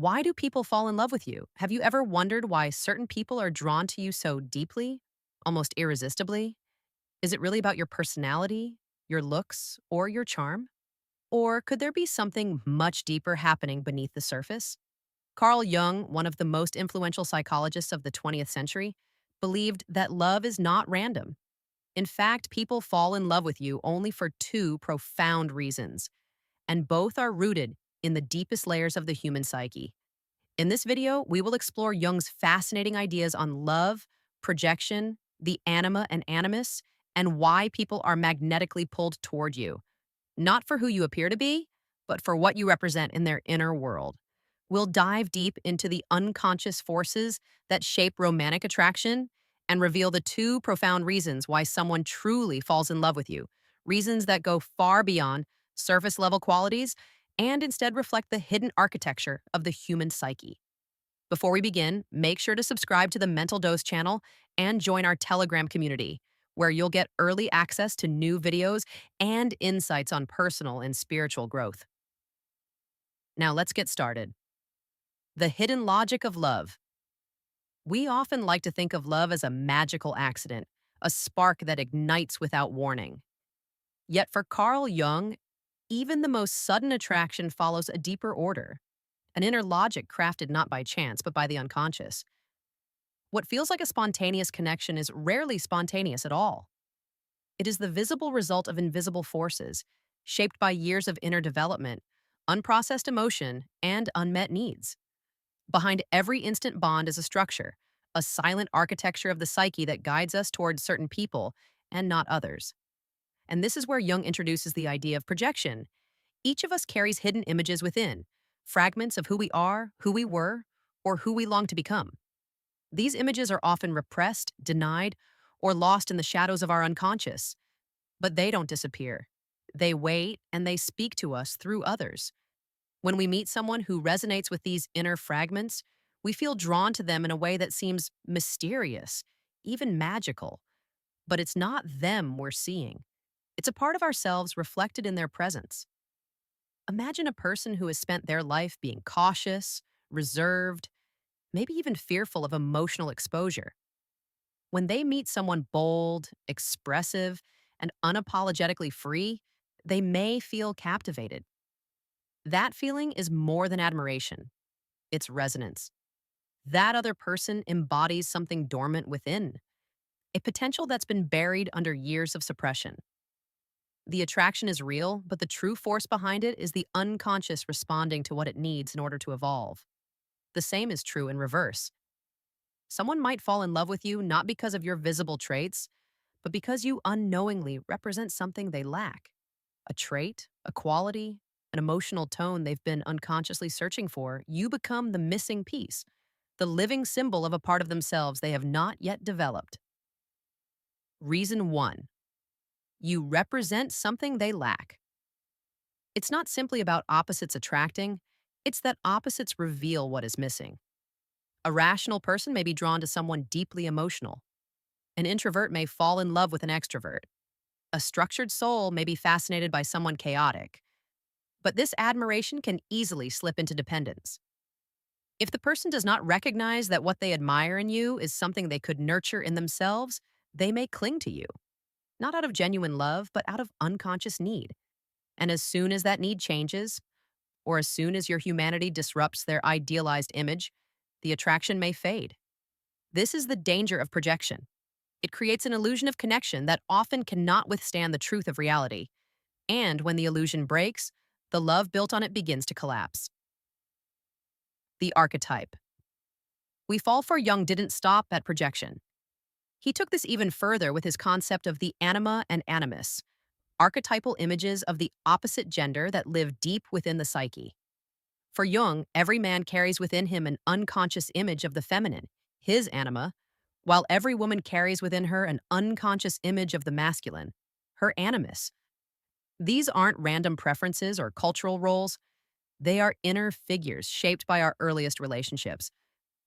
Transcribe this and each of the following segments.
Why do people fall in love with you? Have you ever wondered why certain people are drawn to you so deeply, almost irresistibly? Is it really about your personality, your looks, or your charm? Or could there be something much deeper happening beneath the surface? Carl Jung, one of the most influential psychologists of the 20th century, believed that love is not random. In fact, people fall in love with you only for two profound reasons, and both are rooted in the deepest layers of the human psyche. In this video, we will explore Jung's fascinating ideas on love, projection, the anima and animus, and why people are magnetically pulled toward you, not for who you appear to be, but for what you represent in their inner world. We'll dive deep into the unconscious forces that shape romantic attraction and reveal the two profound reasons why someone truly falls in love with you, reasons that go far beyond surface level qualities and instead reflect the hidden architecture of the human psyche. Before we begin, make sure to subscribe to the Mental Dose channel and join our Telegram community, where you'll get early access to new videos and insights on personal and spiritual growth. Now let's get started. The hidden logic of love. We often like to think of love as a magical accident, a spark that ignites without warning. Yet for Carl Jung, even the most sudden attraction follows a deeper order, an inner logic crafted not by chance, but by the unconscious. What feels like a spontaneous connection is rarely spontaneous at all. It is the visible result of invisible forces, shaped by years of inner development, unprocessed emotion, and unmet needs. Behind every instant bond is a structure, a silent architecture of the psyche that guides us towards certain people and not others. And this is where Jung introduces the idea of projection. Each of us carries hidden images within, fragments of who we are, who we were, or who we long to become. These images are often repressed, denied, or lost in the shadows of our unconscious. But they don't disappear. They wait and they speak to us through others. When we meet someone who resonates with these inner fragments, we feel drawn to them in a way that seems mysterious, even magical. But it's not them we're seeing. It's a part of ourselves reflected in their presence. Imagine a person who has spent their life being cautious, reserved, maybe even fearful of emotional exposure. When they meet someone bold, expressive, and unapologetically free, they may feel captivated. That feeling is more than admiration, it's resonance. That other person embodies something dormant within, a potential that's been buried under years of suppression. The attraction is real, but the true force behind it is the unconscious responding to what it needs in order to evolve. The same is true in reverse. Someone might fall in love with you not because of your visible traits, but because you unknowingly represent something they lack, a trait, a quality, an emotional tone they've been unconsciously searching for. You become the missing piece, the living symbol of a part of themselves they have not yet developed. Reason 1. You represent something they lack. It's not simply about opposites attracting, it's that opposites reveal what is missing. A rational person may be drawn to someone deeply emotional. An introvert may fall in love with an extrovert. A structured soul may be fascinated by someone chaotic. But this admiration can easily slip into dependence. If the person does not recognize that what they admire in you is something they could nurture in themselves, they may cling to you, not out of genuine love, but out of unconscious need. And as soon as that need changes, or as soon as your humanity disrupts their idealized image, the attraction may fade. This is the danger of projection. It creates an illusion of connection that often cannot withstand the truth of reality. And when the illusion breaks, the love built on it begins to collapse. The archetype. We Fall For Jung didn't stop at projection. He took this even further with his concept of the anima and animus, archetypal images of the opposite gender that live deep within the psyche. For Jung, every man carries within him an unconscious image of the feminine, his anima, while every woman carries within her an unconscious image of the masculine, her animus. These aren't random preferences or cultural roles. They are inner figures shaped by our earliest relationships,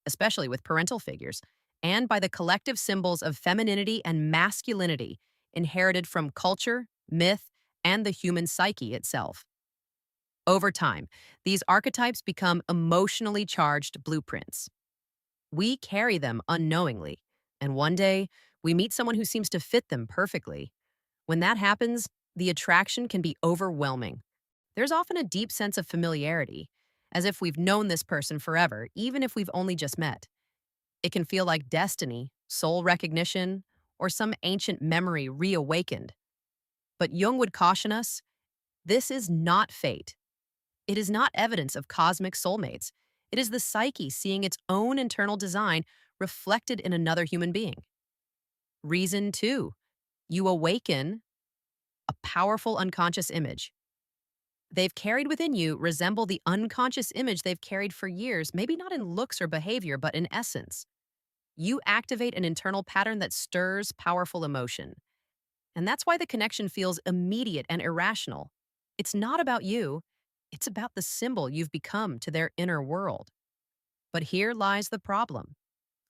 especially with parental figures, and by the collective symbols of femininity and masculinity inherited from culture, myth, and the human psyche itself. Over time, these archetypes become emotionally charged blueprints. We carry them unknowingly, and one day we meet someone who seems to fit them perfectly. When that happens, the attraction can be overwhelming. There's often a deep sense of familiarity, as if we've known this person forever, even if we've only just met. It can feel like destiny, soul recognition, or some ancient memory reawakened. But Jung would caution us, this is not fate. It is not evidence of cosmic soulmates. It is the psyche seeing its own internal design reflected in another human being. Reason 2, you awaken a powerful unconscious image. They've carried within you resemble the unconscious image they've carried for years, maybe not in looks or behavior, but in essence. You activate an internal pattern that stirs powerful emotion. And that's why the connection feels immediate and irrational. It's not about you, it's about the symbol you've become to their inner world. But here lies the problem.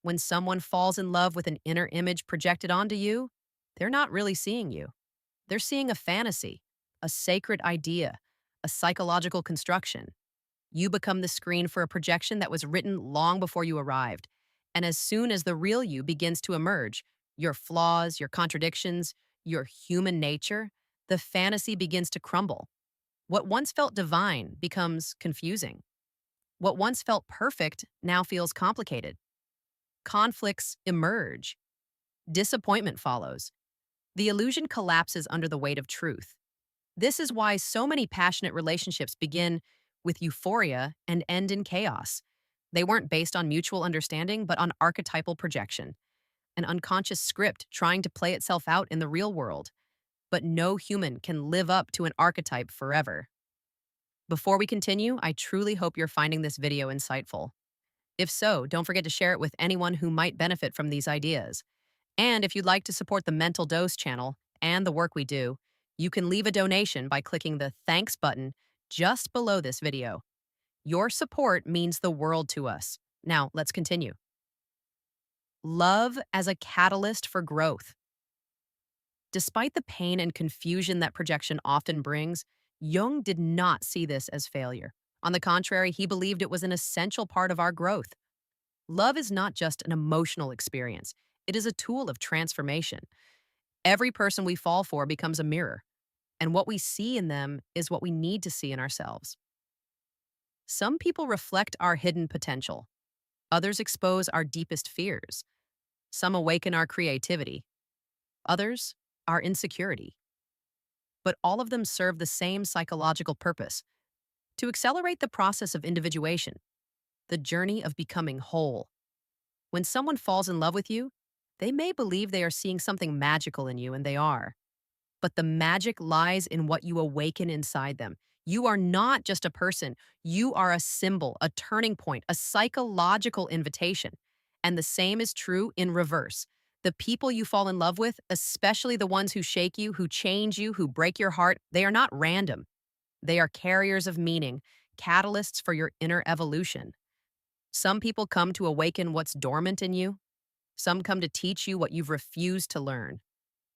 When someone falls in love with an inner image projected onto you, they're not really seeing you. They're seeing a fantasy, a sacred idea, a psychological construction. You become the screen for a projection that was written long before you arrived. And as soon as the real you begins to emerge, your flaws, your contradictions, your human nature, the fantasy begins to crumble. What once felt divine becomes confusing. What once felt perfect now feels complicated. Conflicts emerge. Disappointment follows. The illusion collapses under the weight of truth. This is why so many passionate relationships begin with euphoria and end in chaos. They weren't based on mutual understanding, but on archetypal projection, an unconscious script trying to play itself out in the real world. But no human can live up to an archetype forever. Before we continue, I truly hope you're finding this video insightful. If so, don't forget to share it with anyone who might benefit from these ideas. And if you'd like to support the Mental Dose channel and the work we do, you can leave a donation by clicking the Thanks button just below this video. Your support means the world to us. Now, let's continue. Love as a catalyst for growth. Despite the pain and confusion that projection often brings, Jung did not see this as failure. On the contrary, he believed it was an essential part of our growth. Love is not just an emotional experience, it is a tool of transformation. Every person we fall for becomes a mirror, and what we see in them is what we need to see in ourselves. Some people reflect our hidden potential. Others expose our deepest fears. Some awaken our creativity. Others, our insecurity. But all of them serve the same psychological purpose: to accelerate the process of individuation, the journey of becoming whole. When someone falls in love with you, they may believe they are seeing something magical in you, and they are. But the magic lies in what you awaken inside them. You are not just a person. You are a symbol, a turning point, a psychological invitation. And the same is true in reverse. The people you fall in love with, especially the ones who shake you, who change you, who break your heart, they are not random. They are carriers of meaning, catalysts for your inner evolution. Some people come to awaken what's dormant in you. Some come to teach you what you've refused to learn.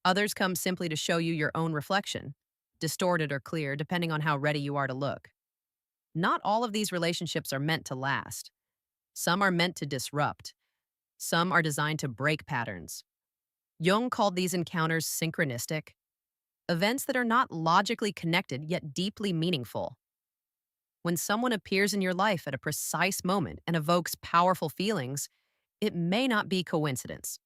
Others come simply to show you your own reflection, distorted or clear, depending on how ready you are to look. Not all of these relationships are meant to last. Some are meant to disrupt. Some are designed to break patterns. Jung called these encounters synchronistic, events that are not logically connected yet deeply meaningful. When someone appears in your life at a precise moment and evokes powerful feelings, it may not be coincidence.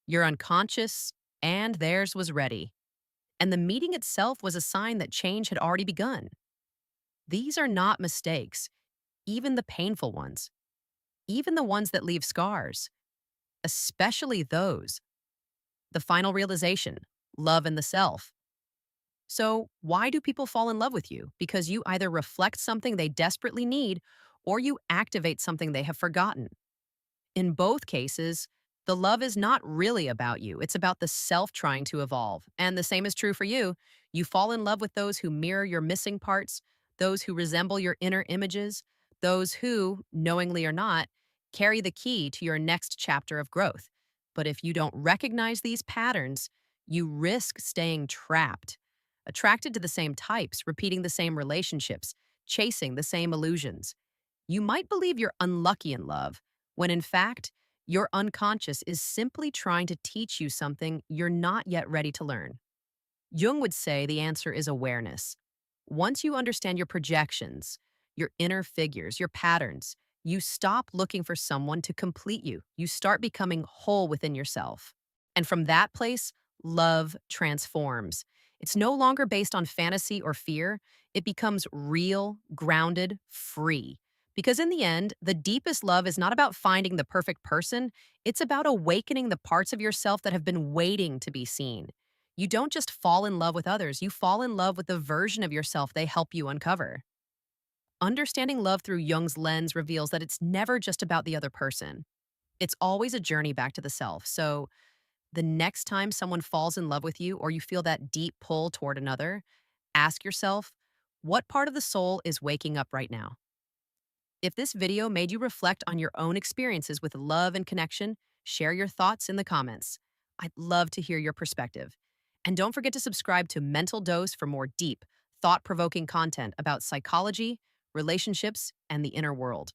Your unconscious and theirs was ready, and the meeting itself was a sign that change had already begun. These are not mistakes, even the painful ones, even the ones that leave scars, especially those. The final realization, love in the self. So, why do people fall in love with you? Because you either reflect something they desperately need or you activate something they have forgotten. In both cases, the love is not really about you. It's about the self trying to evolve. And the same is true for you. You fall in love with those who mirror your missing parts, those who resemble your inner images, those who, knowingly or not, carry the key to your next chapter of growth. But if you don't recognize these patterns, you risk staying trapped, attracted to the same types, repeating the same relationships, chasing the same illusions. You might believe you're unlucky in love, when in fact, your unconscious is simply trying to teach you something you're not yet ready to learn. Jung would say the answer is awareness. Once you understand your projections, your inner figures, your patterns, you stop looking for someone to complete you. You start becoming whole within yourself. And from that place, love transforms. It's no longer based on fantasy or fear. It becomes real, grounded, free. Because in the end, the deepest love is not about finding the perfect person, it's about awakening the parts of yourself that have been waiting to be seen. You don't just fall in love with others, you fall in love with the version of yourself they help you uncover. Understanding love through Jung's lens reveals that it's never just about the other person. It's always a journey back to the self. So, the next time someone falls in love with you or you feel that deep pull toward another, ask yourself, what part of the soul is waking up right now? If this video made you reflect on your own experiences with love and connection, share your thoughts in the comments. I'd love to hear your perspective. And don't forget to subscribe to Mental Dose for more deep, thought provoking content about psychology, relationships, and the inner world.